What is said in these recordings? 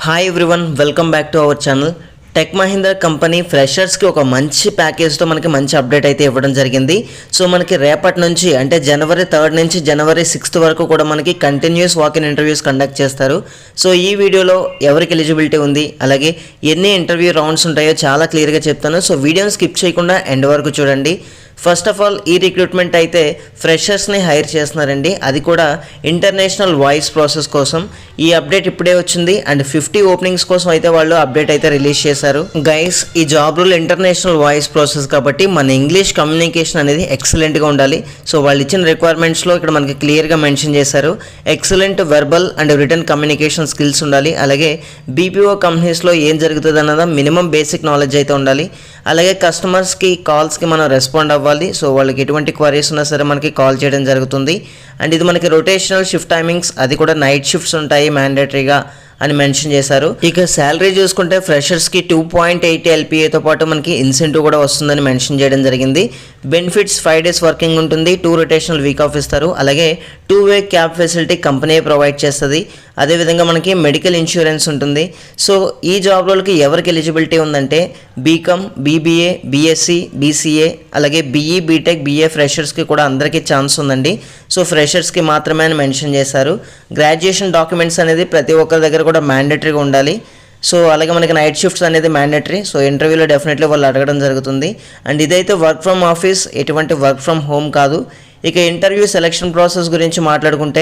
Hi everyone, welcome back to our channel. Tech Mahindra company ఫ్రెషర్స్కి ఒక మంచి ప్యాకేజ్తో మనకి మంచి అప్డేట్ అయితే ఇవ్వడం జరిగింది. సో మనకి రేపటి నుంచి అంటే జనవరి 3 నుంచి జనవరి 6 వరకు కూడా మనకి కంటిన్యూస్ వాక్-ఇన్ ఇంటర్వ్యూస్ కండక్ట్ చేస్తారు. సో ఈ వీడియోలో ఎవరికి ఎలిజిబిలిటీ ఉంది, అలాగే ఎన్ని ఇంటర్వ్యూ రౌండ్స్ ఉంటాయో చాలా క్లియర్గా చెప్తాను. సో వీడియోని స్కిప్ చేయకుండా ఎండ్ వరకు చూడండి. ఫస్ట్ ఆఫ్ ఆల్ ఈ రిక్రూట్మెంట్ అయితే ఫ్రెషర్స్ని హైర్ చేస్తున్నారండి, అది కూడా ఇంటర్నేషనల్ వాయిస్ ప్రాసెస్ కోసం. ఈ అప్డేట్ ఇప్పుడే వచ్చింది అండ్ 50 ఓపెనింగ్స్ కోసం అయితే వాళ్ళు అప్డేట్ అయితే రిలీజ్ చేశారు. గైస్, ఈ job role international voice process కాబట్టి మన ఇంగ్లీష్ కమ్యూనికేషన్ అనేది ఎక్సలెంట్గా ఉండాలి. సో వాళ్ళు ఇచ్చిన రిక్వైర్మెంట్స్లో ఇక్కడ మనకి క్లియర్గా మెన్షన్ చేశారు. Excellent verbal and return communication skills ఉండాలి. అలాగే బీపీఓ కంపెనీస్లో ఏం జరుగుతుంది అన్నదా మినిమం బేసిక్ నాలెడ్జ్ అయితే ఉండాలి. అలాగే కస్టమర్స్కి కాల్స్కి మనం రెస్పాండ్ అవ్వాలి. సో వాళ్ళకి ఎటువంటి క్వరీస్ ఉన్నా సరే మనకి కాల్ చేయడం జరుగుతుంది. అండ్ ఇది మనకి రొటేషనల్ షిఫ్ట్ టైమింగ్స్, అది కూడా నైట్ షిఫ్ట్స్ ఉంటాయి మ్యాండేటరీగా అని మెన్షన్ చేశారు. ఇక శాలరీ చూసుకుంటే ఫ్రెషర్స్కి 2.8 LPAతో పాటు మనకి ఇన్సెంటివ్ కూడా వస్తుందని మెన్షన్ చేయడం జరిగింది. బెనిఫిట్స్ 5 days వర్కింగ్ ఉంటుంది, 2 రొటేషనల్ వీక్ ఆఫ్ ఇస్తారు. అలాగే 2-way cab facility company provide చేస్తుంది. అదేవిధంగా మనకి మెడికల్ ఇన్సూరెన్స్ ఉంటుంది. సో ఈ జాబ్ రోల్కి ఎవరికి ఎలిజిబిలిటీ ఉందంటే బీకామ్, BBA, BSc, BCA, అలాగే BE, BTech, BA ఫ్రెషర్స్కి కూడా అందరికీ ఛాన్స్ ఉందండి. సో ఫ్రెషర్స్కి మాత్రమే అని మెన్షన్ చేశారు. గ్రాడ్యుయేషన్ డాక్యుమెంట్స్ అనేది ప్రతి ఒక్కరి దగ్గర కూడా మ్యాండేటరీగా ఉండాలి. సో అలాగే మనకి నైట్ షిఫ్ట్స్ అనేది మ్యాండేటరీ. సో ఇంటర్వ్యూలో డెఫినెట్లీ వాళ్ళు అడగడం జరుగుతుంది. అండ్ ఇదైతే వర్క్ ఫ్రమ్ ఆఫీస్, ఎటువంటి వర్క్ ఫ్రమ్ హోమ్ కాదు. ఇక ఇంటర్వ్యూ సెలక్షన్ ప్రాసెస్ గురించి మాట్లాడుకుంటే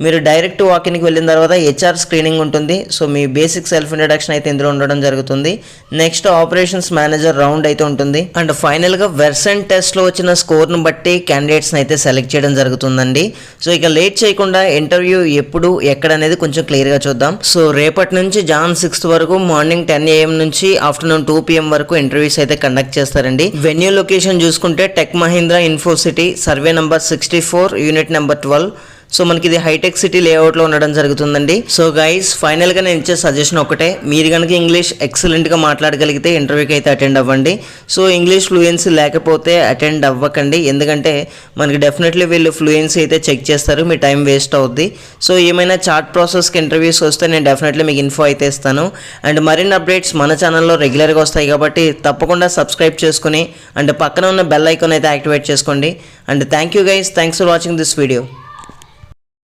మీరు డైరెక్ట్ వాకిన్కి వెళ్ళిన తర్వాత HR స్క్రీనింగ్ ఉంటుంది. సో మీ బేసిక్ సెల్ఫ్ ఇంట్రడక్షన్ అయితే ఇందులో ఉండడం జరుగుతుంది. నెక్స్ట్ ఆపరేషన్స్ మేనేజర్ రౌండ్ అయితే ఉంటుంది. అండ్ ఫైనల్గా వెర్సెంట్ టెస్ట్లో వచ్చిన స్కోర్ను బట్టి క్యాండిడేట్స్ని అయితే సెలెక్ట్ చేయడం జరుగుతుందండి. సో ఇక లేట్ చేయకుండా ఇంటర్వ్యూ ఎప్పుడు ఎక్కడ అనేది కొంచెం క్లియర్గా చూద్దాం. సో రేపటి నుంచి Jan 6 వరకు మార్నింగ్ 10 AM నుంచి ఆఫ్టర్నూన్ 2 PM వరకు ఇంటర్వ్యూస్ అయితే కండక్ట్ చేస్తారండి. వెన్యూ లొకేషన్ చూసుకుంటే tech Mahindra Infocity, survey number 64, unit number 12. So మనకి ఇది హైటెక్ సిటీ లేఅవుట్లో ఉండడం జరుగుతుందండి. సో గైస్, ఫైనల్గా నేను ఇచ్చే సజెషన్ ఒకటే, మీరు కనుక ఇంగ్లీష్ ఎక్సలెంట్గా మాట్లాడగలిగితే ఇంటర్వ్యూకి అయితే అటెండ్ అవ్వండి. సో ఇంగ్లీష్ ఫ్లూయెన్సీ లేకపోతే అటెండ్ అవ్వకండి, ఎందుకంటే మనకి డెఫినెట్లీ వీళ్ళు ఫ్లూయెన్సీ అయితే చెక్ చేస్తారు, మీ టైం వేస్ట్ అవుద్ది. సో ఏమైనా చార్ట్ ప్రాసెస్కి ఇంటర్వ్యూస్ వస్తే నేను డెఫినెట్లీ మీకు ఇన్ఫో అయితే ఇస్తాను. అండ్ మరిన్ని అప్డేట్స్ మన ఛానల్లో రెగ్యులర్గా వస్తాయి కాబట్టి తప్పకుండా సబ్స్క్రైబ్ చేసుకుని అండ్ పక్కన ఉన్న బెల్ ఐకాన్ అయితే యాక్టివేట్ చేసుకోండి. And thank you guys, thanks for watching this video.